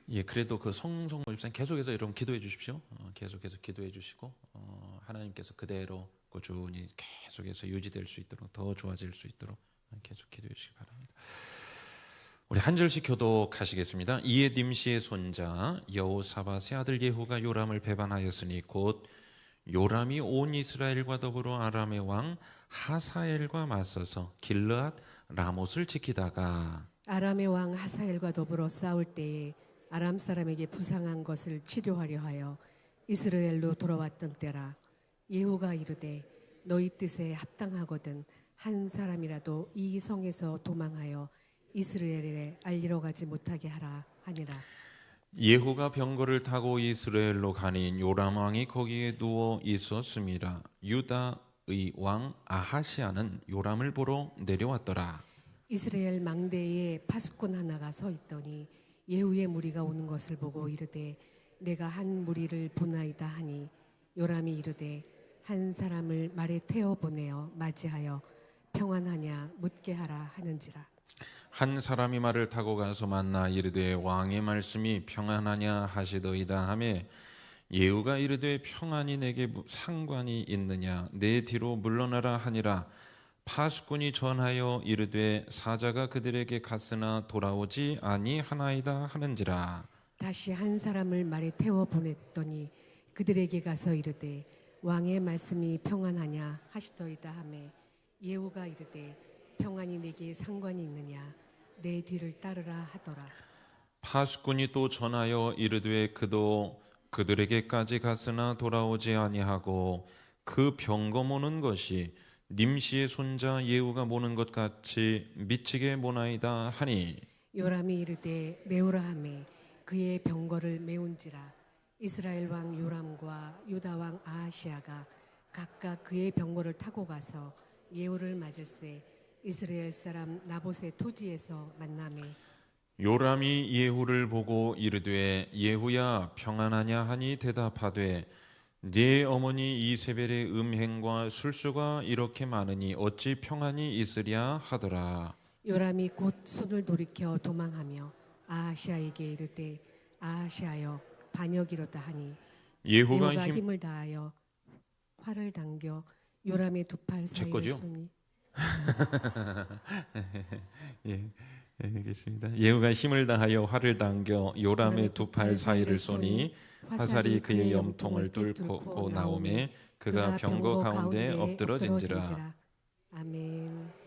예, 그래도 그 성성모 집사님 계속해서 여러분 기도해 주십시오. 계속해서 기도해 주시고 하나님께서 그대로 꾸준히 계속해서 유지될 수 있도록, 더 좋아질 수 있도록 계속 기도해 주시기 바랍니다. 우리 한 절씩 교독하시겠습니다. 이에 님시의 손자 여호사밧의 아들 예후가 요람을 배반하였으니 곧 요람이 온 이스라엘과 더불어 아람의 왕 하사엘과 맞서서 길르앗 라못을 지키다가 아람의 왕 하사엘과 더불어 싸울 때에 아람 사람에게 부상한 것을 치료하려 하여 이스라엘로 돌아왔던 때라. 예후가 이르되 너희 뜻에 합당하거든 한 사람이라도 이 성에서 도망하여 이스라엘에 알리러 가지 못하게 하라 하니라. 예후가 병거를 타고 이스라엘로 가니 요람 왕이 거기에 누워 있었음이라. 유다의 왕 아하시아는 요람을 보러 내려왔더라. 이스라엘 망대에 파수꾼 하나가 서 있더니 예후의 무리가 오는 것을 보고 이르되 내가 한 무리를 보나이다 하니 요람이 이르되 한 사람을 말에 태워 보내어 맞이하여 평안하냐 묻게 하라 하는지라. 한 사람이 말을 타고 가서 만나 이르되 왕의 말씀이 평안하냐 하시더이다 하매 예후가 이르되 평안이 내게 상관이 있느냐 내 뒤로 물러나라 하니라. 파수꾼이 전하여 이르되 사자가 그들에게 갔으나 돌아오지 아니하나이다 하는지라. 다시 한 사람을 말에 태워 보냈더니 그들에게 가서 이르되 왕의 말씀이 평안하냐 하시더이다 하매 예후가 이르되 평안이 내게 상관이 있느냐 내 뒤를 따르라 하더라. 파수꾼이 또 전하여 이르되 그도 그들에게까지 갔으나 돌아오지 아니하고 그 병거 모는 것이 님시의 손자 예후가 모는 것 같이 미치게 모나이다 하니 요람이 이르되 메우라 하매 그의 병거를 메운지라. 이스라엘 왕 요람과 유다 왕 아하시아가 각각 그의 병거를 타고 가서 예후를 맞을새 이스라엘 사람 나봇의 토지에서 만나매 요람이 예후를 보고 이르되 예후야 평안하냐 하니 대답하되 네 어머니 이세벨의 음행과 술수가 이렇게 많으니 어찌 평안이 있으랴 하더라. 요람이 곧 손을 돌이켜 도망하며 아하시아에게 이르되 아하시아여 반역이로다 하니 예후가 힘을 다하여 활을 당겨 요람의 두 팔 사이를 쏘니 예, 알겠습니다. 예후가 힘을 다하여 활을 당겨 요람의 두 팔 사이를 쏘니 화살이 그의 염통을 뚫고 나오매 그가 병거 가운데 엎드러진지라. 아멘.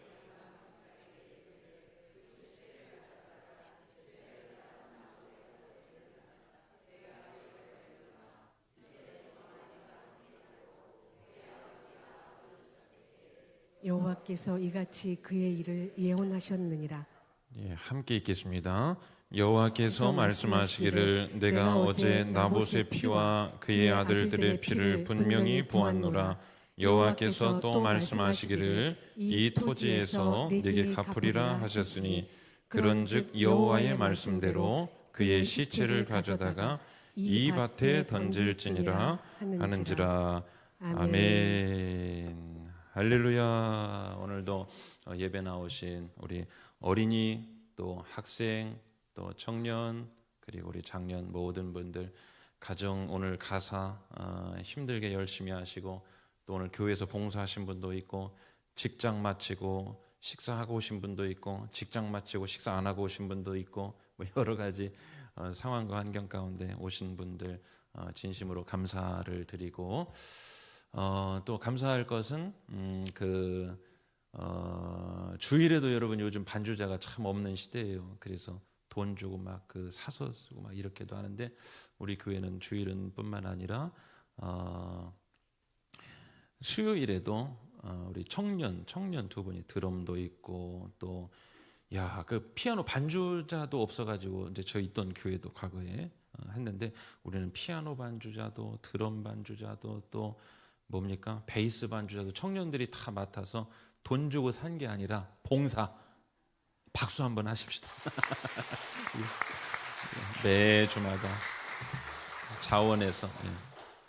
여호와께서 이같이 그의 일을 예언하셨느니라. 예, 함께 읽겠습니다. 여호와께서 말씀하시기를 내가 어제 나봇의 피와 그의 아들들의 피를 분명히 보았노라. 여호와께서 또 말씀하시기를 이 토지에서 네게 갚으리라 하셨으니 그런즉 여호와의 말씀대로 그의 시체를 가져다가 이 밭에 던질지니라 하는지라. 아멘. 할렐루야. 오늘도 예배 나오신 우리 어린이 또 학생 또 청년 그리고 우리 장년 모든 분들 가정 오늘 가사 힘들게 열심히 하시고 또 오늘 교회에서 봉사하신 분도 있고 직장 마치고 식사하고 오신 분도 있고 직장 마치고 식사 안 하고 오신 분도 있고 뭐 여러 가지 상황과 환경 가운데 오신 분들 진심으로 감사를 드리고 또 감사할 것은 주일에도 여러분 요즘 반주자가 참 없는 시대예요. 그래서 돈 주고 막 사서 쓰고 막 이렇게도 하는데 우리 교회는 주일은 뿐만 아니라 수요일에도 우리 청년 두 분이 드럼도 있고 또 그 피아노 반주자도 없어가지고 이제 저 있던 교회도 과거에 했는데 우리는 피아노 반주자도 드럼 반주자도 또 뭡니까 베이스 반주자도 청년들이 다 맡아서 돈 주고 산 게 아니라 봉사. 박수 한번 하십시다. 매주마다 자원해서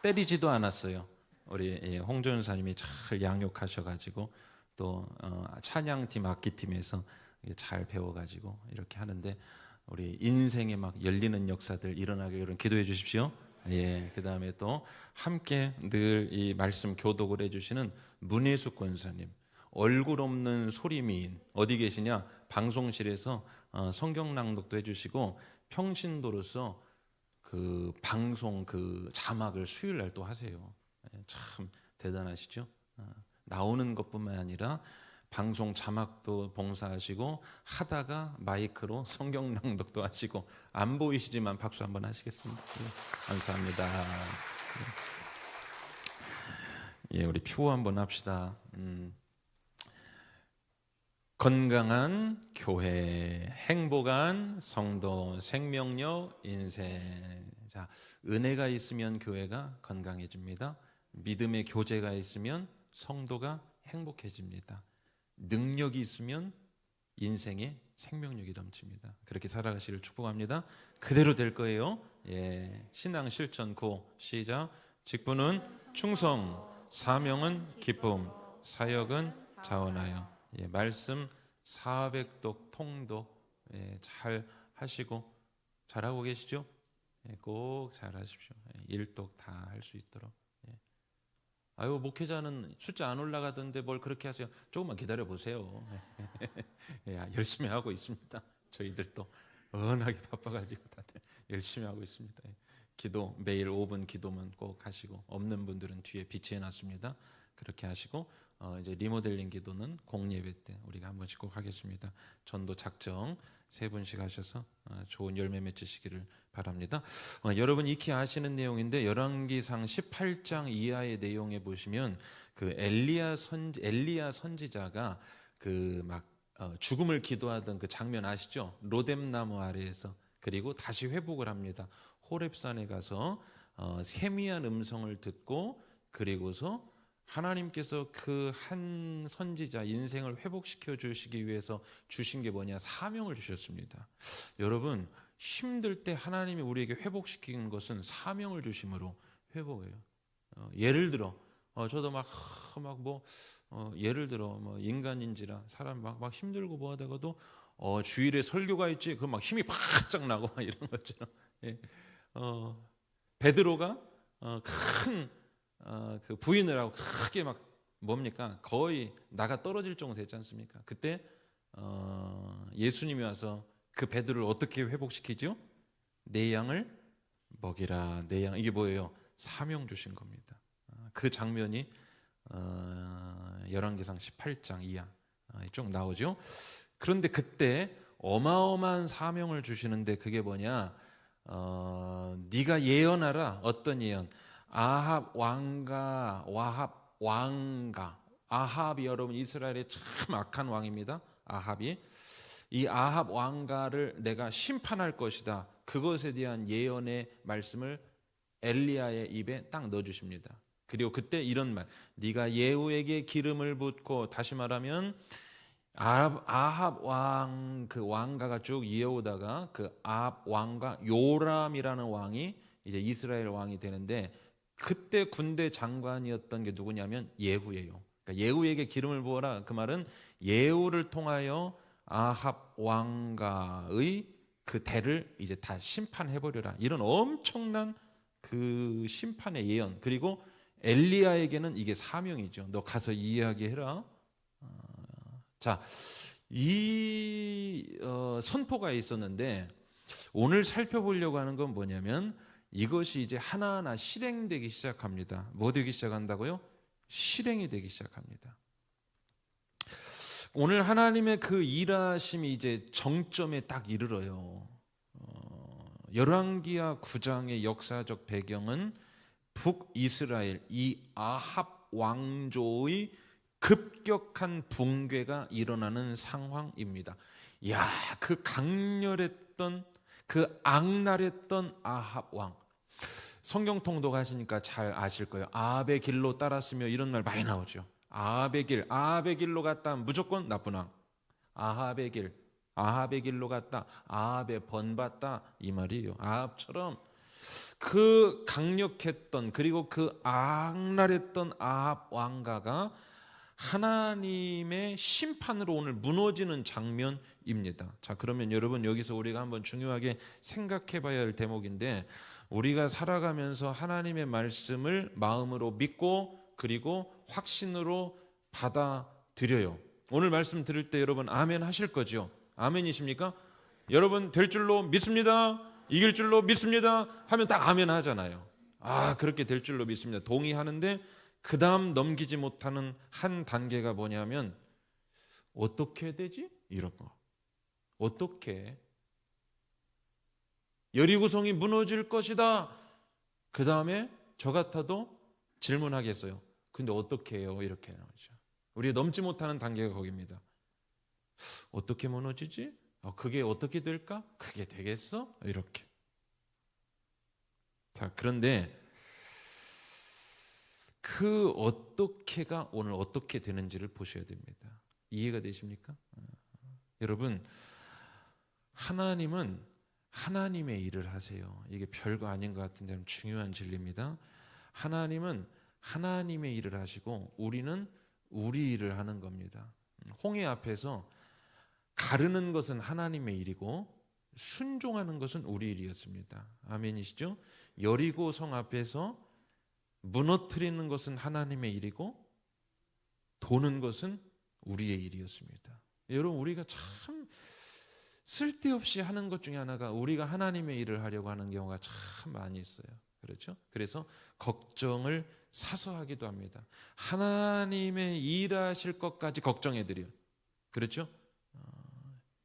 때리지도 않았어요. 우리 홍조연 사님이 잘 양육하셔가지고 또 찬양팀 악기팀에서 잘 배워가지고 이렇게 하는데 우리 인생에 막 열리는 역사들 일어나게 여러분 기도해 주십시오. 예, 그 다음에 또 함께 늘 이 말씀 교독을 해주시는 문혜숙 권사님, 얼굴 없는 소리미인 어디 계시냐? 방송실에서 성경 낭독도 해주시고 평신도로서 그 방송 그 자막을 수요일 날 또 하세요. 예, 참 대단하시죠? 나오는 것뿐만 아니라 방송 자막도 봉사하시고 하다가 마이크로 성경 낭독도 하시고 안 보이시지만 박수 한번 하시겠습니다. 예, 감사합니다. 예, 우리 표 한번 합시다. 건강한 교회, 행복한 성도, 생명력, 인생. 자, 은혜가 있으면 교회가 건강해집니다. 믿음의 교제가 있으면 성도가 행복해집니다. 능력이 있으면 인생에 생명력이 넘칩니다. 그렇게 살아가시길 축복합니다. 그대로 될 거예요. 예, 신앙 실천 9 시작. 직분은 충성, 사명은 기쁨, 사역은 자원하여. 예, 말씀 400독 통독 잘 하시고 잘하고 계시죠? 예, 꼭 잘하십시오. 예, 1독 다 할 수 있도록. 아유, 목회자는 숫자 안 올라가던데 뭘 그렇게 하세요? 조금만 기다려 보세요. 예, 열심히 하고 있습니다. 저희들도 워낙에 바빠가지고 다들 열심히 하고 있습니다. 기도 매일 5분 기도만 꼭 하시고 없는 분들은 뒤에 비치해 놨습니다. 그렇게 하시고 이제 리모델링 기도는 공예배 때 우리가 한 번씩 꼭 하겠습니다. 전도 작정 3분씩 하셔서 좋은 열매 맺으시기를 바랍니다. 여러분 익히 아시는 내용인데 열왕기상 18장 이하의 내용에 보시면 그 엘리야 선지자가 그 막 죽음을 기도하던 그 장면 아시죠? 로뎀나무 아래에서. 그리고 다시 회복을 합니다. 호렙산에 가서 세미한 음성을 듣고 그리고서 하나님께서 그 한 선지자 인생을 회복시켜 주시기 위해서 주신 게 뭐냐? 사명을 주셨습니다. 여러분 힘들 때 하나님이 우리에게 회복시키는 것은 사명을 주심으로 회복해요. 예를 들어 저도 예를 들어 인간인지라 사람 막 힘들고 뭐 하다가도 주일에 설교가 있지 그 막 힘이 바짝 나고 막 이런 것처럼. 예. 베드로가 큰 그 부인을 하고 크게 막 뭡니까 거의 나가 떨어질 정도 됐지 않습니까? 그때 예수님이 와서 그 베드로를 어떻게 회복시키죠? 내 양을 먹이라. 내 양, 이게 뭐예요? 사명 주신 겁니다. 그 장면이 열왕기상 18장 이하 쭉 나오죠. 그런데 그때 어마어마한 사명을 주시는데 그게 뭐냐? 네가 예언하라. 어떤 예언? 아합 왕가. 아합이 여러분 이스라엘의 참 악한 왕입니다. 아합이. 이 아합 왕가를 내가 심판할 것이다. 그것에 대한 예언의 말씀을 엘리야의 입에 딱 넣어주십니다. 그리고 그때 이런 말, 네가 예후에게 기름을 붓고, 다시 말하면 아합 왕 그 왕가가 쭉 이어오다가 그 아합 왕가 요람이라는 왕이 이제 이스라엘 왕이 되는데, 그때 군대 장관이었던 게 누구냐면 예후예요. 그러니까 예후에게 기름을 부어라. 그 말은 예후를 통하여 아합 왕가의 그 대를 이제 다 심판해버려라. 이런 엄청난 그 심판의 예언. 그리고 엘리야에게는 이게 사명이죠. 너 가서 이야기해라. 자, 이 선포가 있었는데 오늘 살펴보려고 하는 건 뭐냐면 이것이 이제 하나하나 실행되기 시작합니다. 뭐 되기 시작한다고요? 실행이 되기 시작합니다. 오늘 하나님의 그 일하심이 이제 정점에 딱 이르러요. 열왕기하 9장의 역사적 배경은 북이스라엘 이 아합 왕조의 급격한 붕괴가 일어나는 상황입니다. 야, 그 강렬했던 그 악랄했던 아합 왕. 성경 통독하시니까 잘 아실 거예요. 아합의 길로 따랐으며 이런 말 많이 나오죠. 아합의 길로 갔다 무조건 나쁜 왕. 아합의 길로 갔다 아합의 번받다 이 말이에요. 아합처럼 그 강력했던 그리고 그 악랄했던 아합 왕가가 하나님의 심판으로 오늘 무너지는 장면입니다. 자, 그러면 여러분 여기서 우리가 한번 중요하게 생각해 봐야 할 대목인데, 우리가 살아가면서 하나님의 말씀을 마음으로 믿고 그리고 확신으로 받아들여요. 오늘 말씀 들을 때 여러분 아멘 하실 거죠? 아멘이십니까? 여러분 될 줄로 믿습니다. 이길 줄로 믿습니다. 하면 딱 아멘 하잖아요. 아, 그렇게 될 줄로 믿습니다. 동의하는데 그 다음 넘기지 못하는 한 단계가 뭐냐면, 어떻게 되지? 이런 거. 어떻게? 여리고성이 무너질 것이다. 그 다음에 저 같아도 질문하겠어요. 근데 어떻게 해요? 이렇게 나오죠. 우리 넘지 못하는 단계가 거기입니다. 어떻게 무너지지? 그게 어떻게 될까? 그게 되겠어? 이렇게. 자, 그런데 그 어떻게가 오늘 어떻게 되는지를 보셔야 됩니다. 이해가 되십니까? 여러분, 하나님은 하나님의 일을 하세요. 이게 별거 아닌 것 같은데 중요한 진리입니다. 하나님은 하나님의 일을 하시고 우리는 우리 일을 하는 겁니다. 홍해 앞에서 가르는 것은 하나님의 일이고 순종하는 것은 우리 일이었습니다. 아멘이시죠? 여리고 성 앞에서 무너뜨리는 것은 하나님의 일이고 도는 것은 우리의 일이었습니다. 여러분, 우리가 참 쓸데없이 하는 것 중에 하나가 우리가 하나님의 일을 하려고 하는 경우가 참 많이 있어요. 그렇죠? 그래서 걱정을 사소하기도 합니다. 하나님의 일하실 것까지 걱정해 드려요. 그렇죠?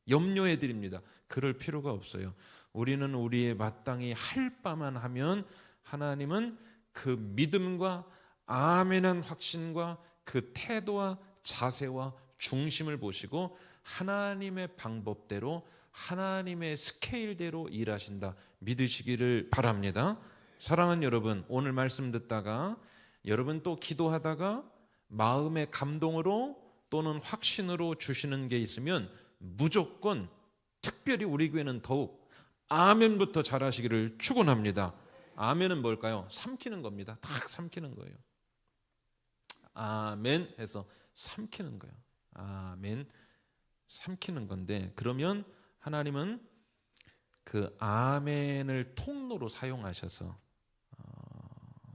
염려해 드립니다. 그럴 필요가 없어요. 우리는 우리의 마땅히 할 바만 하면 하나님은 그 믿음과 아멘한 확신과 그 태도와 자세와 중심을 보시고 하나님의 방법대로 하나님의 스케일대로 일하신다 믿으시기를 바랍니다. 사랑하는 여러분, 오늘 말씀 듣다가 여러분 또 기도하다가 마음의 감동으로 또는 확신으로 주시는 게 있으면 무조건, 특별히 우리 교회는 더욱 아멘부터 잘하시기를 축원합니다. 아멘은 뭘까요? 삼키는 겁니다. 딱 삼키는 거예요. 아멘 해서 삼키는 거예요. 아멘, 삼키는 건데, 그러면 하나님은 그 아멘을 통로로 사용하셔서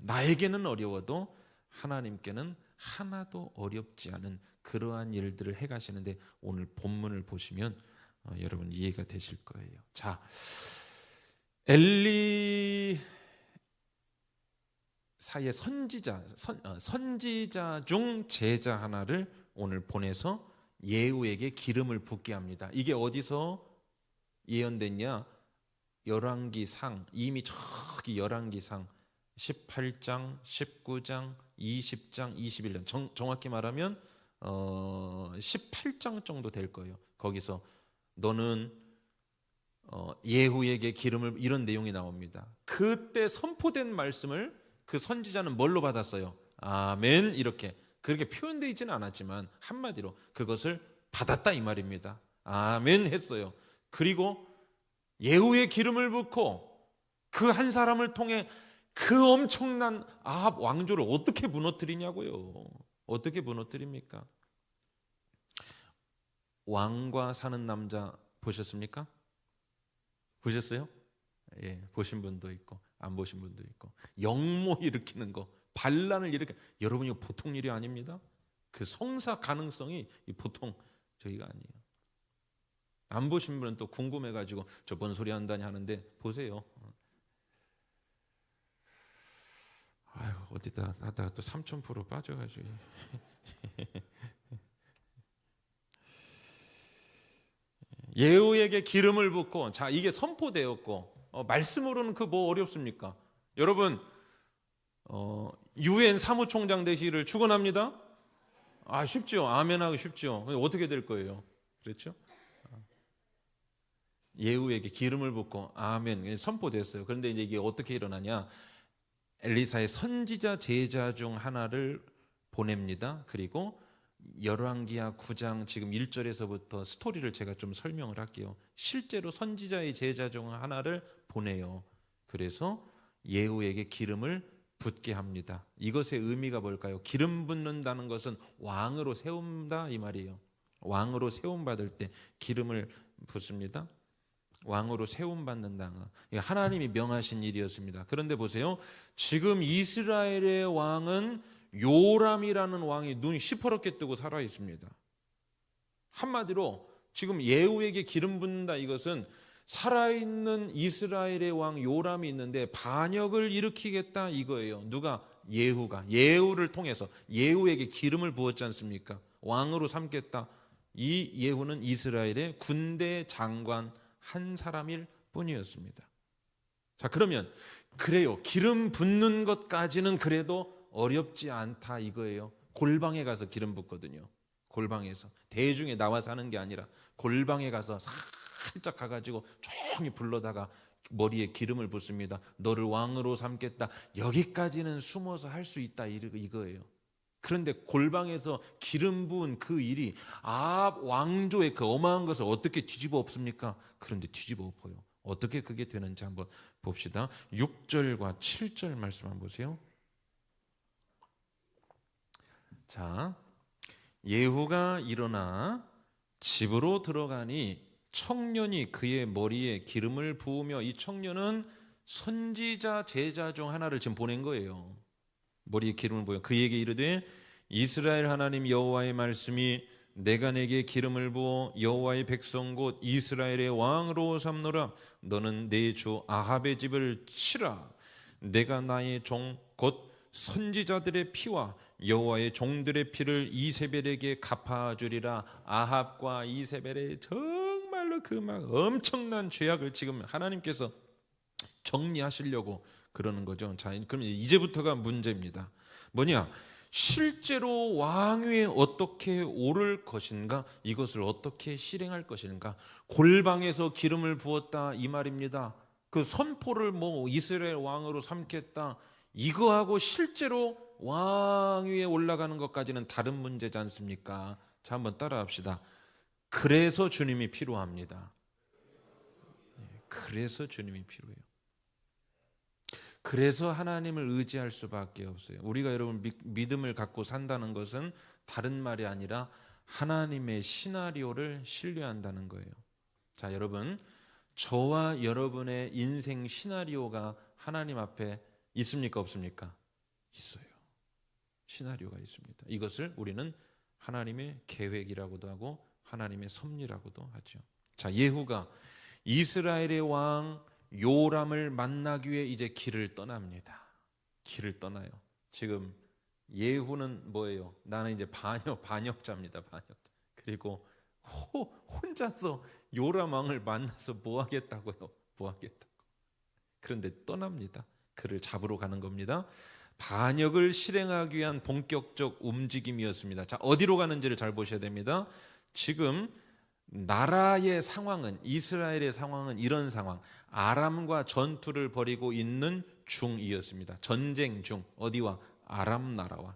나에게는 어려워도 하나님께는 하나도 어렵지 않은 그러한 일들을 해가시는데, 오늘 본문을 보시면 여러분 이해가 되실 거예요. 자, 엘리사의 선지자 중 제자 하나를 오늘 보내서 예후에게 기름을 붓게 합니다. 이게 어디서 예언됐냐? 열왕기상, 이미 저기 열왕기상 18장, 19장, 20장, 21장, 정확히 말하면 18장 정도 될 거예요. 거기서 너는 예후에게 기름을, 이런 내용이 나옵니다. 그때 선포된 말씀을 그 선지자는 뭘로 받았어요? 아멘, 이렇게. 그렇게 표현되어 있지는 않았지만 한마디로 그것을 받았다 이 말입니다. 아멘 했어요. 그리고 예후에 기름을 붓고 그 한 사람을 통해 그 엄청난 아합 왕조를 어떻게 무너뜨리냐고요. 어떻게 무너뜨립니까? 왕과 사는 남자 보셨습니까? 보셨어요? 예, 보신 분도 있고 안 보신 분도 있고. 영모 일으키는 거, 반란을 여러분 이거 보통 일이 아닙니다. 그 성사 가능성이 보통 저희가 아니에요. 안 보신 분은 또 궁금해가지고 저 뭔 소리 한다니 하는데 보세요. 아유, 어디다 하다가 또 3000% 빠져가지고. 예후에게 기름을 붓고, 자, 이게 선포되었고 말씀으로는 그 뭐 어렵습니까? 여러분 유엔 사무총장 되시기를 축원합니다. 쉽죠. 아멘하기 쉽죠. 어떻게 될 거예요? 그렇죠? 예후에게 기름을 붓고 아멘 선포됐어요. 그런데 이제 이게 어떻게 일어나냐? 엘리사의 선지자 제자 중 하나를 보냅니다. 그리고 열왕기하 9장 지금 1절에서부터 스토리를 제가 좀 설명을 할게요. 실제로 선지자의 제자 중 하나를 보내요. 그래서 예후에게 기름을 붙게 합니다. 이것의 의미가 뭘까요? 기름 붓는다는 것은 왕으로 세운다 이 말이에요. 왕으로 세움 받을 때 기름을 붓습니다. 왕으로 세움 받는다. 하나님이 명하신 일이었습니다. 그런데 보세요. 지금 이스라엘의 왕은 요람이라는 왕이 눈이 시퍼렇게 뜨고 살아 있습니다. 한마디로 지금 예후에게 기름 붓는다 이것은 살아있는 이스라엘의 왕 요람이 있는데 반역을 일으키겠다 이거예요. 누가? 예후가. 예후를 통해서 예후에게 기름을 부었지 않습니까? 왕으로 삼겠다. 이 예후는 이스라엘의 군대 장관 한 사람일 뿐이었습니다. 자, 그러면 그래요. 기름 붓는 것까지는 그래도 어렵지 않다 이거예요. 골방에 가서 기름 붓거든요. 골방에서 대중에 나와서 하는 게 아니라 골방에 가서 살짝 가가지고 조용히 불러다가 머리에 기름을 붓습니다. 너를 왕으로 삼겠다. 여기까지는 숨어서 할 수 있다 이거예요. 그런데 골방에서 기름 부은 그 일이 왕조의 그 어마한 것을 어떻게 뒤집어 엎습니까? 그런데 뒤집어 엎어요. 어떻게 그게 되는지 한번 봅시다. 6절과 7절 말씀 한번 보세요. 자, 예후가 일어나 집으로 들어가니 청년이 그의 머리에 기름을 부으며, 이 청년은 선지자 제자 중 하나를 지금 보낸 거예요. 머리에 기름을 부어 그에게 이르되 이스라엘 하나님 여호와의 말씀이 내가 내게 기름을 부어 여호와의 백성 곧 이스라엘의 왕으로 삼노라. 너는 내 주 아합의 집을 치라. 내가 나의 종 곧 선지자들의 피와 여호와의 종들의 피를 이세벨에게 갚아주리라. 아합과 이세벨의 정말로 그 막 엄청난 죄악을 지금 하나님께서 정리하시려고 그러는 거죠. 자, 그럼 이제부터가 문제입니다. 뭐냐? 실제로 왕위에 어떻게 오를 것인가? 이것을 어떻게 실행할 것인가? 골방에서 기름을 부었다 이 말입니다. 그 선포를 이스라엘 왕으로 삼겠다 이거하고 실제로 왕위에 올라가는 것까지는 다른 문제지 않습니까? 자, 한번 따라합시다. 그래서 주님이 필요합니다. 그래서 주님이 필요해요. 그래서 하나님을 의지할 수밖에 없어요. 우리가 여러분 믿음을 갖고 산다는 것은 다른 말이 아니라 하나님의 시나리오를 신뢰한다는 거예요. 자, 여러분, 저와 여러분의 인생 시나리오가 하나님 앞에 있습니까? 없습니까? 있어요. 시나리오가 있습니다. 이것을 우리는 하나님의 계획이라고도 하고 하나님의 섭리라고도 하죠. 자, 예후가 이스라엘의 왕 요람을 만나기 위해 이제 길을 떠납니다. 길을 떠나요. 지금 예후는 뭐예요? 나는 이제 반역자입니다. 반역자. 그리고 혼자서 요람 왕을 만나서 뭐 하겠다고요? 뭐 하겠다고. 그런데 떠납니다. 그를 잡으러 가는 겁니다. 반역을 실행하기 위한 본격적 움직임이었습니다. 자, 어디로 가는지를 잘 보셔야 됩니다. 지금 나라의 상황은, 이스라엘의 상황은 이런 상황, 아람과 전투를 벌이고 있는 중이었습니다. 전쟁 중. 어디와? 아람 나라와.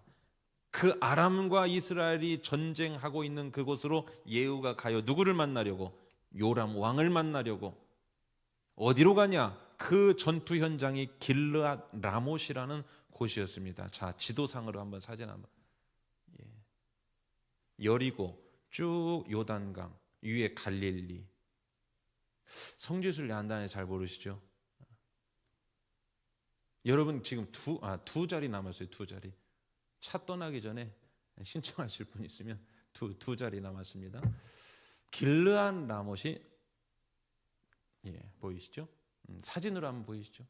그 아람과 이스라엘이 전쟁하고 있는 그곳으로 예후가 가요. 누구를 만나려고? 요람 왕을 만나려고. 어디로 가냐? 그 전투 현장이 길르앗 라못이라는 곳이었습니다. 자, 지도상으로 한번 사진 한번. 여리고 쭉 요단강 위에 갈릴리. 성지순례 한다네 잘 모르시죠? 여러분 지금 두 자리 남았어요. 두 자리. 차 떠나기 전에 신청하실 분 있으면 두 자리 남았습니다. 길르앗 라못이 보이시죠? 사진으로 한번 보이시죠?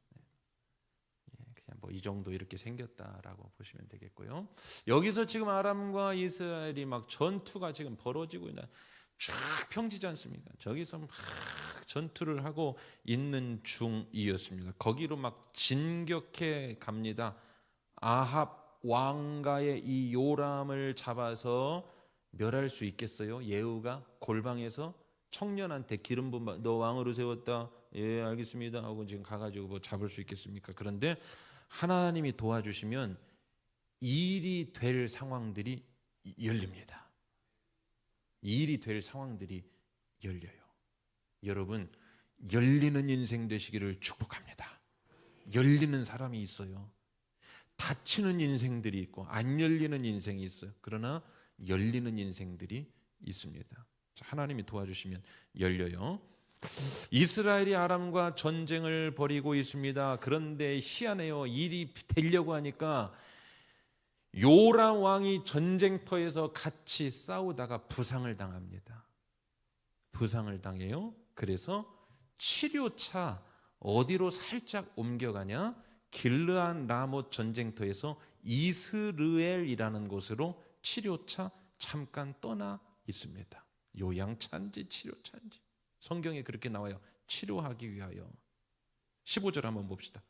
그냥 이 정도 이렇게 생겼다라고 보시면 되겠고요. 여기서 지금 아람과 이스라엘이 막 전투가 지금 벌어지고 있는, 쫙 펼치지 않습니까? 저기서 막 전투를 하고 있는 중이었습니다. 거기로 막 진격해 갑니다. 아합 왕가의 이 요람을 잡아서 멸할 수 있겠어요? 예후가 골방에서 청년한테 기름 부은 너 왕으로 세웠다. 예, 알겠습니다 하고 지금 가가지고 잡을 수 있겠습니까? 그런데 하나님이 도와주시면 일이 될 상황들이 열립니다. 일이 될 상황들이 열려요. 여러분, 열리는 인생 되시기를 축복합니다. 열리는 사람이 있어요. 닫히는 인생들이 있고 안 열리는 인생이 있어요. 그러나 열리는 인생들이 있습니다. 하나님이 도와주시면 열려요. 이스라엘이 아람과 전쟁을 벌이고 있습니다. 그런데 희한해요. 일이 되려고 하니까 요람 왕이 전쟁터에서 같이 싸우다가 부상을 당합니다. 부상을 당해요. 그래서 치료차 어디로 살짝 옮겨가냐? 길르안 라못 전쟁터에서 이스르엘이라는 곳으로 치료차 잠깐 떠나 있습니다. 요양차인지 치료차인지 성경에 그렇게 나와요. 치료하기 위하여. 15절 한번 봅시다.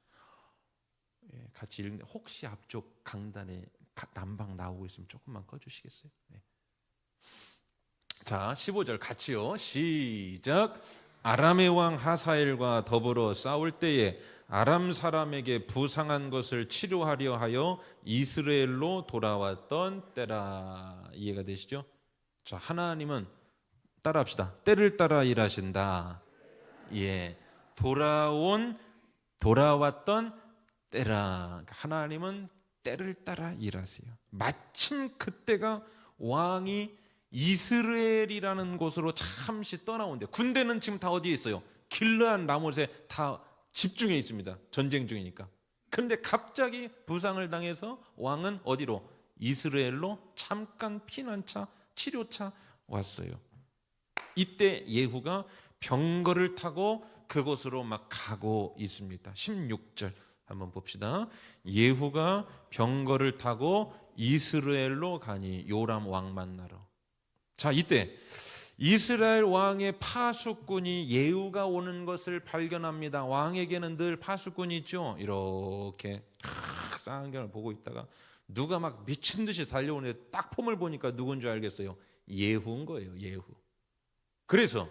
같이 읽는데 혹시 앞쪽 강단에 난방 나오고 있으면 조금만 꺼주시겠어요? 네. 자, 15절 같이요. 시작. 아람의 왕 하사엘과 더불어 싸울 때에 아람 사람에게 부상한 것을 치료하려 하여 이스라엘로 돌아왔던 때라. 이해가 되시죠? 자, 하나님은 따라합시다. 때를 따라 일하신다. 예, 돌아왔던 때라. 하나님은 때를 따라 일하세요. 마침 그때가 왕이 이스라엘이라는 곳으로 잠시 떠나온대. 군대는 지금 다 어디에 있어요? 길르안 라못에 다 집중해 있습니다. 전쟁 중이니까. 그런데 갑자기 부상을 당해서 왕은 어디로? 이스라엘로 잠깐 피난차, 치료차 왔어요. 이때 예후가 병거를 타고 그곳으로 막 가고 있습니다. 16절 한번 봅시다. 예후가 병거를 타고 이스라엘로 가니 요람 왕 만나러. 자, 이때 이스라엘 왕의 파수꾼이 예후가 오는 것을 발견합니다. 왕에게는 늘 파수꾼이 있죠. 이렇게 쌍안경을 보고 있다가 누가 막 미친 듯이 달려오는데 딱 폼을 보니까 누군지 알겠어요. 예후인 거예요. 예후. 그래서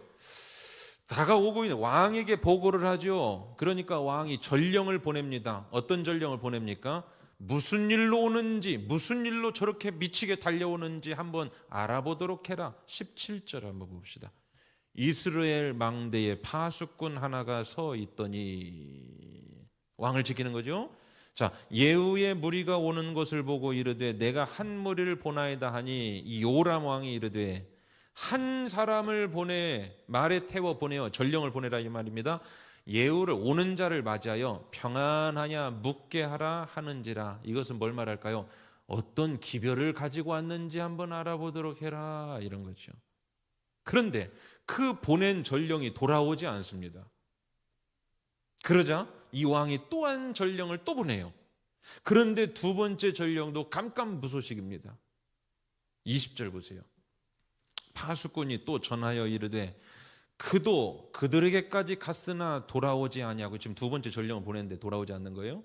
다가오고 있는 왕에게 보고를 하죠. 그러니까 왕이 전령을 보냅니다. 어떤 전령을 보냅니까? 무슨 일로 오는지, 무슨 일로 저렇게 미치게 달려오는지 한번 알아보도록 해라. 17절 한번 봅시다. 이스라엘 망대에 파수꾼 하나가 서 있더니, 왕을 지키는 거죠. 자, 예후의 무리가 오는 것을 보고 이르되 내가 한 무리를 보나이다 하니 이 요람 왕이 이르되 한 사람을 보내, 말에 태워 보내어 전령을 보내라 이 말입니다. 예후를 오는 자를 맞이하여 평안하냐 묻게 하라 하는지라. 이것은 뭘 말할까요? 어떤 기별을 가지고 왔는지 한번 알아보도록 해라, 이런 거죠. 그런데 그 보낸 전령이 돌아오지 않습니다. 그러자 이 왕이 또한 전령을 또 보내요. 그런데 두 번째 전령도 깜깜무소식입니다. 20절 보세요. 파수꾼이 또 전하여 이르되 그도 그들에게까지 갔으나 돌아오지 아니하고, 지금 두 번째 전령을 보냈는데 돌아오지 않는 거예요.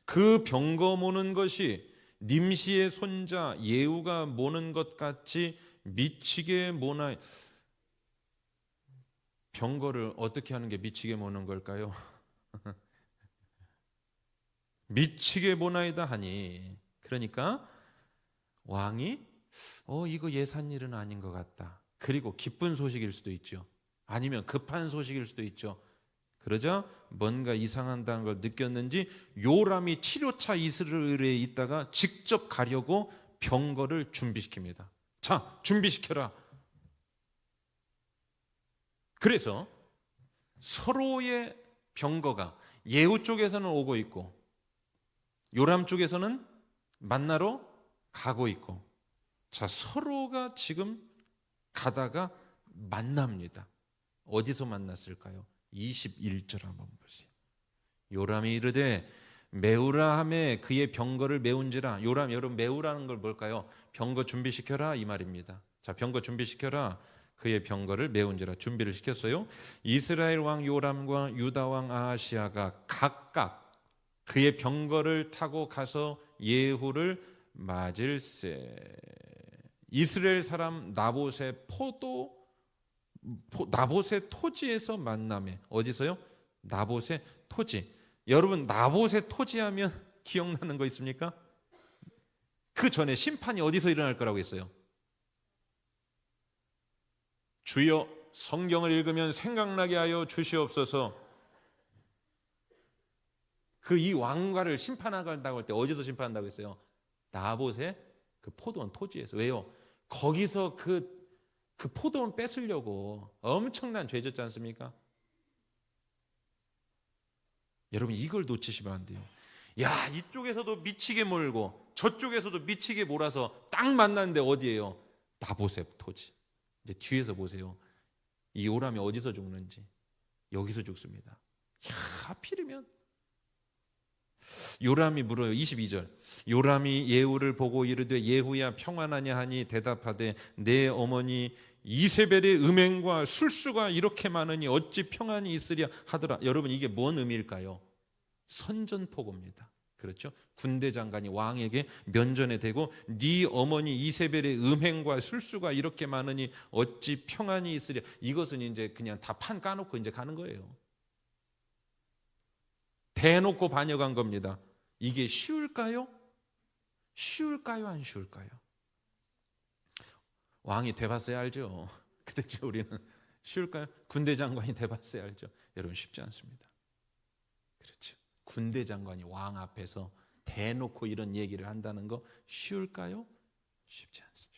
그 병거 모는 것이 님시의 손자 예후가 모는 것 같이 미치게 모나. 병거를 어떻게 하는 게 미치게 모는 걸까요? 미치게 모나이다 하니, 그러니까 왕이 이거 예산 일은 아닌 것 같다. 그리고 기쁜 소식일 수도 있죠. 아니면 급한 소식일 수도 있죠. 그러자 뭔가 이상하다는 걸 느꼈는지 요람이 치료차 이스라엘에 있다가 직접 가려고 병거를 준비시킵니다. 자, 준비시켜라. 그래서 서로의 병거가 예후 쪽에서는 오고 있고 요람 쪽에서는 만나러 가고 있고, 자, 서로가 지금 가다가 만납니다. 어디서 만났을까요? 21절 한번 보세요. 요람이 이르되 메우라 하매 그의 병거를 메운지라. 요람, 여러분 메우라는 걸 뭘까요? 병거 준비시켜라 이 말입니다. 자, 병거 준비시켜라. 그의 병거를 메운지라. 준비를 시켰어요. 이스라엘 왕 요람과 유다 왕 아하시아가 각각 그의 병거를 타고 가서 예후를 맞을세. 이스라엘 사람 나봇의 나봇의 토지에서 만남에. 어디서요? 나봇의 토지. 여러분 나봇의 토지하면 기억나는 거 있습니까? 그 전에 심판이 어디서 일어날 거라고 했어요? 주여 성경을 읽으면 생각나게 하여 주시옵소서. 그 이 왕가를 심판한다고 할 때 어디서 심판한다고 했어요? 나봇의 그 포도원 토지에서. 왜요? 거기서 그 포도원 뺏으려고 엄청난 죄 졌지 않습니까? 여러분 이걸 놓치시면 안 돼요. 야, 이쪽에서도 미치게 몰고 저쪽에서도 미치게 몰아서 딱 만났는데 어디예요? 나봇의 토지. 이제 뒤에서 보세요. 이 요람이 어디서 죽는지. 여기서 죽습니다. 야, 하필이면 요람이 물어요. 22절. 요람이 예후를 보고 이르되 예후야 평안하냐 하니 대답하되 내 어머니 이세벨의 음행과 술수가 이렇게 많으니 어찌 평안이 있으랴 하더라. 여러분 이게 뭔 의미일까요? 선전포고입니다. 그렇죠? 군대 장관이 왕에게 면전에 대고 네 어머니 이세벨의 음행과 술수가 이렇게 많으니 어찌 평안이 있으랴. 이것은 이제 그냥 다 판 까놓고 이제 가는 거예요. 대놓고 반역한 겁니다. 이게 쉬울까요? 쉬울까요? 안 쉬울까요? 왕이 돼봤어야 알죠. 그렇죠. 우리는 쉬울까요? 군대 장관이 돼봤어야 알죠. 여러분 쉽지 않습니다. 그렇죠. 군대 장관이 왕 앞에서 대놓고 이런 얘기를 한다는 거 쉬울까요? 쉽지 않습니다.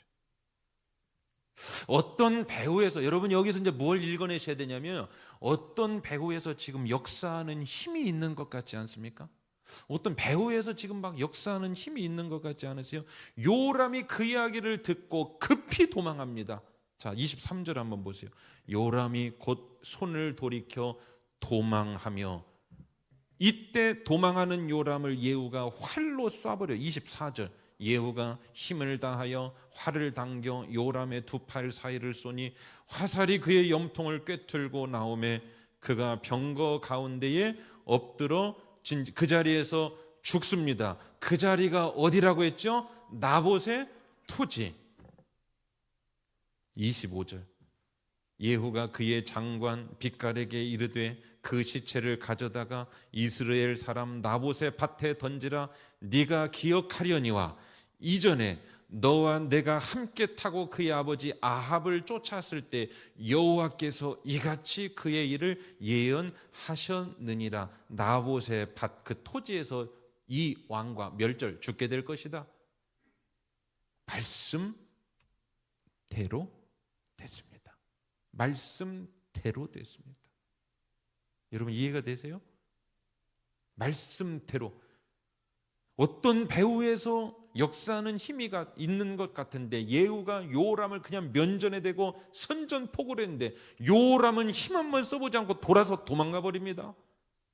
어떤 배후에서 여러분 여기서 이제 뭘 읽어내셔야 되냐면 어떤 배후에서 지금 역사하는 힘이 있는 것 같지 않습니까? 어떤 배후에서 지금 막 역사하는 힘이 있는 것 같지 않으세요? 요람이 그 이야기를 듣고 급히 도망합니다. 자, 23절 한번 보세요. 요람이 곧 손을 돌이켜 도망하며 이때 도망하는 요람을 예후가 활로 쏴버려. 24절. 예후가 힘을 다하여 활을 당겨 요람의 두 팔 사이를 쏘니 화살이 그의 염통을 꿰뚫고 나오매 그가 병거 가운데에 엎드러 그 자리에서 죽습니다. 그 자리가 어디라고 했죠? 나봇의 토지. 25절. 예후가 그의 장관 빗갈에게 이르되 그 시체를 가져다가 이스라엘 사람 나봇의 밭에 던지라. 네가 기억하려니와 이전에 너와 내가 함께 타고 그의 아버지 아합을 쫓았을 때 여호와께서 이같이 그의 일을 예언하셨느니라. 나봇의 밭 그 토지에서 이 왕과 멸절 죽게 될 것이다. 말씀대로 됐습니다. 말씀대로 됐습니다. 여러분 이해가 되세요? 말씀대로. 어떤 배후에서 역사하는 힘이 있는 것 같은데 예후가 요람을 그냥 면전에 대고 선전포고를 했는데 요람은 힘 한번 써보지 않고 돌아서 도망가 버립니다.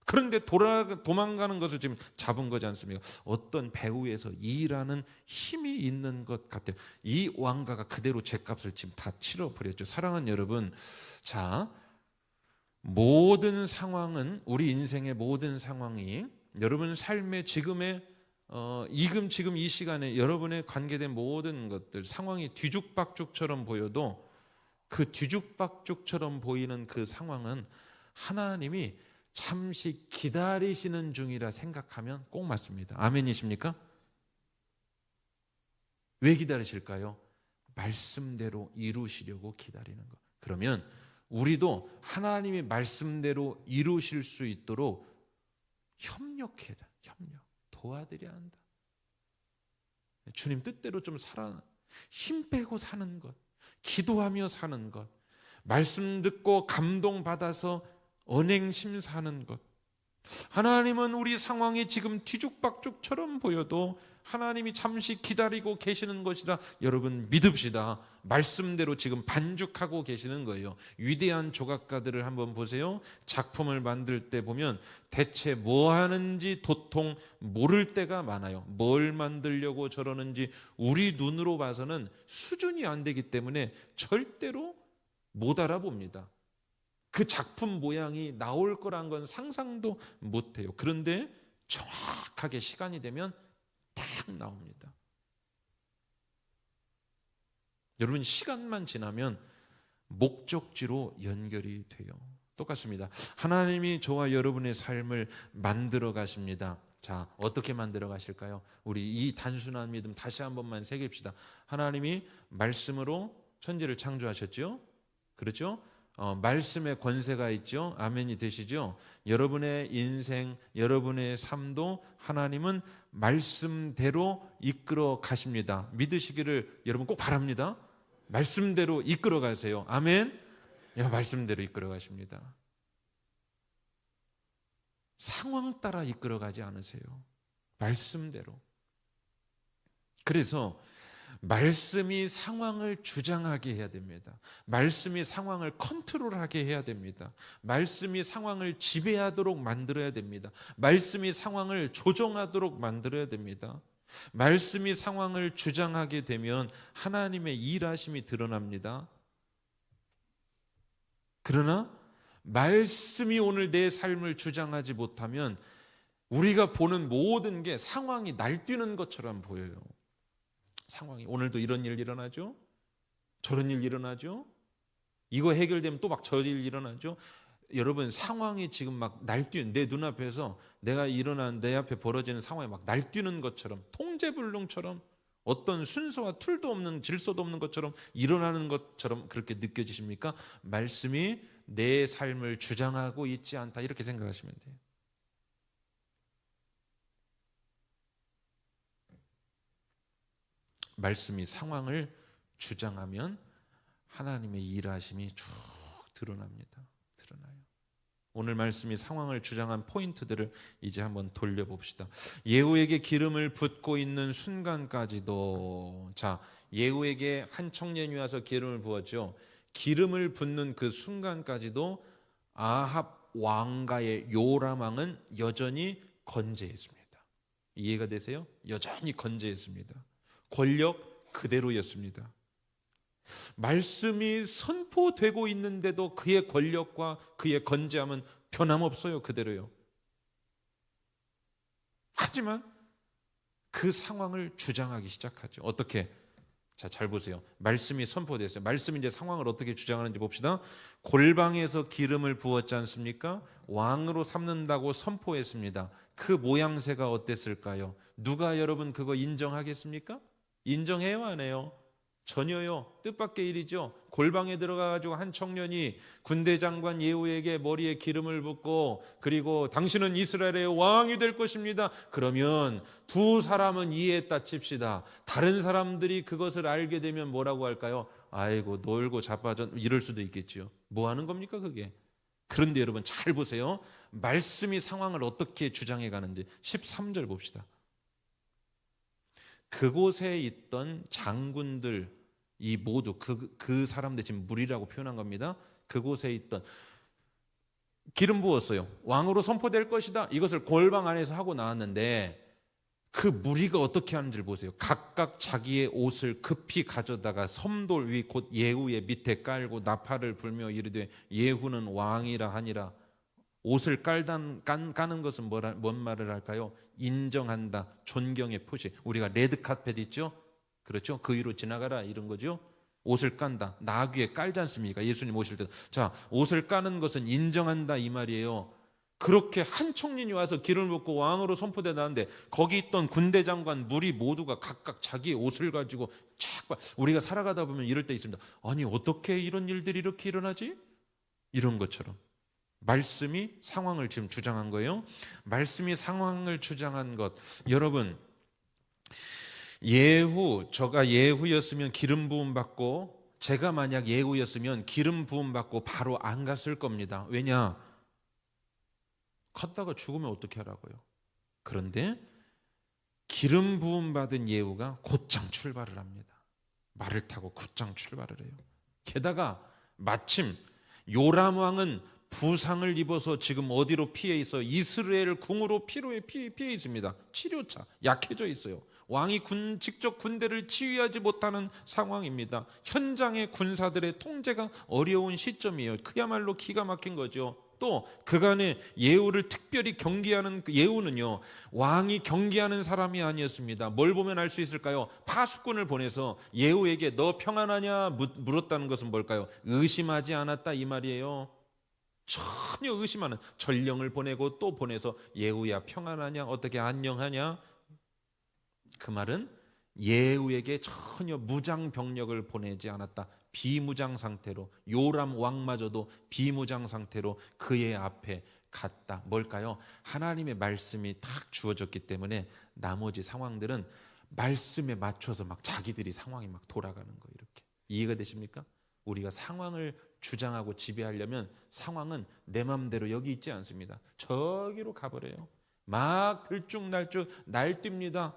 그런데 도망가는 것을 지금 잡은 거지 않습니까? 어떤 배후에서 일하는 힘이 있는 것 같아요. 이 왕가가 그대로 죗값을 지금 다 치러버렸죠. 사랑하는 여러분, 자, 모든 상황은 우리 인생의 모든 상황이 여러분 삶의 지금의 지금 이 시간에 여러분의 관계된 모든 것들 상황이 뒤죽박죽처럼 보여도 그 뒤죽박죽처럼 보이는 그 상황은 하나님이 잠시 기다리시는 중이라 생각하면 꼭 맞습니다. 아멘이십니까? 왜 기다리실까요? 말씀대로 이루시려고 기다리는 것. 그러면 우리도 하나님이 말씀대로 이루실 수 있도록 협력해야 돼. 도와드려야 한다. 주님 뜻대로 좀 힘 빼고 사는 것, 기도하며 사는 것, 말씀 듣고 감동받아서 언행심 사는 것. 하나님은 우리 상황이 지금 뒤죽박죽처럼 보여도 하나님이 잠시 기다리고 계시는 것이라 여러분 믿읍시다. 말씀대로 지금 반죽하고 계시는 거예요. 위대한 조각가들을 한번 보세요. 작품을 만들 때 보면 대체 뭐 하는지 도통 모를 때가 많아요. 뭘 만들려고 저러는지 우리 눈으로 봐서는 수준이 안 되기 때문에 절대로 못 알아봅니다. 그 작품 모양이 나올 거란 건 상상도 못해요. 그런데 정확하게 시간이 되면 딱 나옵니다. 여러분 시간만 지나면 목적지로 연결이 돼요. 똑같습니다. 하나님이 저와 여러분의 삶을 만들어 가십니다. 자, 어떻게 만들어 가실까요? 우리 이 단순한 믿음 다시 한 번만 새깁시다. 하나님이 말씀으로 천지를 창조하셨죠? 그렇죠? 말씀의 권세가 있죠. 아멘이 되시죠? 여러분의 인생, 여러분의 삶도 하나님은 말씀대로 이끌어 가십니다. 믿으시기를 여러분 꼭 바랍니다. 말씀대로 이끌어 가세요. 아멘. 말씀대로 이끌어 가십니다. 상황 따라 이끌어 가지 않으세요. 말씀대로. 그래서 말씀이 상황을 주장하게 해야 됩니다. 말씀이 상황을 컨트롤하게 해야 됩니다. 말씀이 상황을 지배하도록 만들어야 됩니다. 말씀이 상황을 조정하도록 만들어야 됩니다. 말씀이 상황을 주장하게 되면 하나님의 일하심이 드러납니다. 그러나 말씀이 오늘 내 삶을 주장하지 못하면 우리가 보는 모든 게 상황이 날뛰는 것처럼 보여요. 상황이 오늘도 이런 일 일어나죠. 저런 일 일어나죠. 이거 해결되면 또 막 저런 일 일어나죠. 여러분 상황이 지금 막 날뛰는 내 눈앞에서 내가 일어난 내 앞에 벌어지는 상황이 막 날뛰는 것처럼 통제불능처럼 어떤 순서와 툴도 없는 질서도 없는 것처럼 일어나는 것처럼 그렇게 느껴지십니까? 말씀이 내 삶을 주장하고 있지 않다 이렇게 생각하시면 돼요. 말씀이 상황을 주장하면 하나님의 일하심이 쭉 드러납니다. 드러나요. 오늘 말씀이 상황을 주장한 포인트들을 이제 한번 돌려봅시다. 예후에게 기름을 붓고 있는 순간까지도 예후에게 한 청년이 와서 기름을 부었죠. 기름을 붓는 그 순간까지도 아합 왕가의 요람 왕은 여전히 건재했습니다. 이해가 되세요? 여전히 건재했습니다. 권력 그대로였습니다. 말씀이 선포되고 있는데도 그의 권력과 그의 건재함은 변함없어요. 그대로요. 하지만 그 상황을 주장하기 시작하죠. 어떻게? 잘 보세요. 말씀이 선포됐어요. 말씀이 이제 상황을 어떻게 주장하는지 봅시다. 골방에서 기름을 부었지 않습니까? 왕으로 삼는다고 선포했습니다. 그 모양새가 어땠을까요? 누가 여러분 그거 인정하겠습니까? 인정해요, 안 해요? 전혀요. 뜻밖의 일이죠. 골방에 들어가가지고 한 청년이 군대 장관 예후에게 머리에 기름을 붓고 그리고 당신은 이스라엘의 왕이 될 것입니다. 그러면 두 사람은 이해했다 칩시다. 다른 사람들이 그것을 알게 되면 뭐라고 할까요? 아이고 놀고 자빠져 이럴 수도 있겠지요. 뭐 하는 겁니까 그게? 그런데 여러분 잘 보세요. 말씀이 상황을 어떻게 주장해 가는지 13절 봅시다. 그곳에 있던 장군들 이 모두 그 사람들 지금 무리라고 표현한 겁니다. 그곳에 있던 기름 부었어요. 왕으로 선포될 것이다. 이것을 골방 안에서 하고 나왔는데 그 무리가 어떻게 하는지를 보세요. 각각 자기의 옷을 급히 가져다가 섬돌 위 곧 예후의 밑에 깔고 나팔을 불며 이르되 예후는 왕이라 하니라. 옷을 까는 것은 뭔 말을 할까요? 인정한다. 존경의 표시. 우리가 레드카펫 있죠? 그렇죠? 그 위로 지나가라 이런 거죠. 옷을 깐다. 나귀에 깔지 않습니까? 예수님 오실 때. 옷을 까는 것은 인정한다 이 말이에요. 그렇게 한 청년이 와서 기름을 붓고 왕으로 선포돼 나는데 거기 있던 군대 장관 무리 모두가 각각 자기의 옷을 가지고 우리가 살아가다 보면 이럴 때 있습니다. 아니 어떻게 이런 일들이 이렇게 일어나지? 이런 것처럼. 말씀이 상황을 지금 주장한 거예요. 말씀이 상황을 주장한 것. 여러분 저가 예후였으면 기름 부음 받고 제가 만약 예후였으면 기름 부음 받고 바로 안 갔을 겁니다. 왜냐? 갔다가 죽으면 어떻게 하라고요? 그런데 기름 부음 받은 예후가 곧장 출발을 합니다. 말을 타고 곧장 출발을 해요. 게다가 마침 요람 왕은 부상을 입어서 지금 어디로 피해 있어? 이스라엘 궁으로 피해 있습니다. 치료차 약해져 있어요. 왕이 직접 군대를 지휘하지 못하는 상황입니다. 현장의 군사들의 통제가 어려운 시점이에요. 그야말로 기가 막힌 거죠. 또 그간에 예후를 특별히 경계하는 예후는요, 왕이 경계하는 사람이 아니었습니다. 뭘 보면 알 수 있을까요? 파수꾼을 보내서 예후에게 너 평안하냐 물었다는 것은 뭘까요? 의심하지 않았다 이 말이에요. 전혀 의심하는 전령을 보내고 또 보내서 예후야 평안하냐 어떻게 안녕하냐. 그 말은 예후에게 전혀 무장 병력을 보내지 않았다. 비무장 상태로, 요람 왕마저도 비무장 상태로 그의 앞에 갔다. 뭘까요? 하나님의 말씀이 딱 주어졌기 때문에 나머지 상황들은 말씀에 맞춰서 막 자기들이 상황이 막 돌아가는 거예요. 이렇게 이해가 되십니까? 우리가 상황을 주장하고 지배하려면 상황은 내 맘대로 여기 있지 않습니다. 저기로 가버려요. 막 들쭉날쭉 날뜁니다.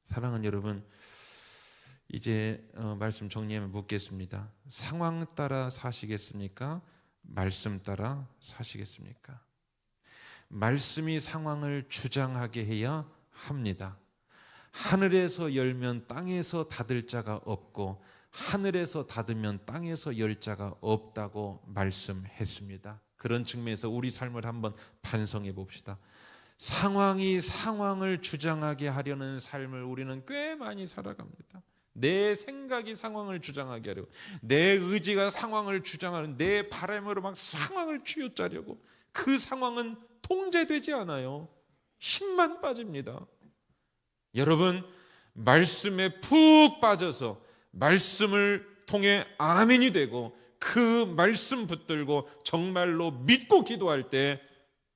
사랑하는 여러분, 이제 말씀 정리하면 묻겠습니다. 상황 따라 사시겠습니까? 말씀 따라 사시겠습니까? 말씀이 상황을 주장하게 해야 합니다. 하늘에서 열면 땅에서 닫을 자가 없고 하늘에서 닫으면 땅에서 열 자가 없다고 말씀했습니다. 그런 측면에서 우리 삶을 한번 반성해 봅시다. 상황이 상황을 주장하게 하려는 삶을 우리는 꽤 많이 살아갑니다. 내 생각이 상황을 주장하게 하려고, 내 의지가 상황을 주장하는, 내 바람으로 막 상황을 쥐어짜려고. 그 상황은 통제되지 않아요. 힘만 빠집니다. 여러분, 말씀에 푹 빠져서 말씀을 통해 아멘이 되고 그 말씀 붙들고 정말로 믿고 기도할 때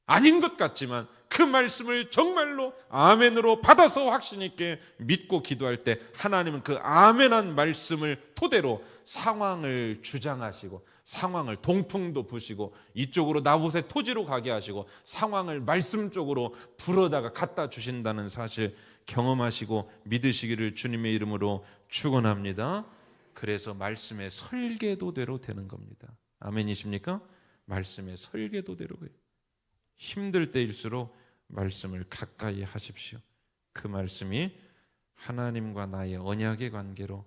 아닌 것 같지만 그 말씀을 정말로 아멘으로 받아서 확신 있게 믿고 기도할 때 하나님은 그 아멘한 말씀을 토대로 상황을 주장하시고 상황을 동풍도 부시고 이쪽으로 나봇의 토지로 가게 하시고 상황을 말씀 쪽으로 불어다가 갖다 주신다는 사실 경험하시고 믿으시기를 주님의 이름으로 축원합니다. 그래서 말씀의 설계도대로 되는 겁니다. 아멘이십니까? 말씀의 설계도대로. 힘들 때일수록 말씀을 가까이 하십시오. 그 말씀이 하나님과 나의 언약의 관계로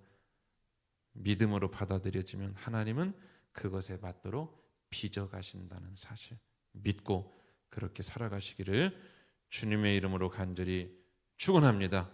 믿음으로 받아들여지면 하나님은 그것에 맞도록 빚어가신다는 사실 믿고 그렇게 살아가시기를 주님의 이름으로 간절히 축원합니다.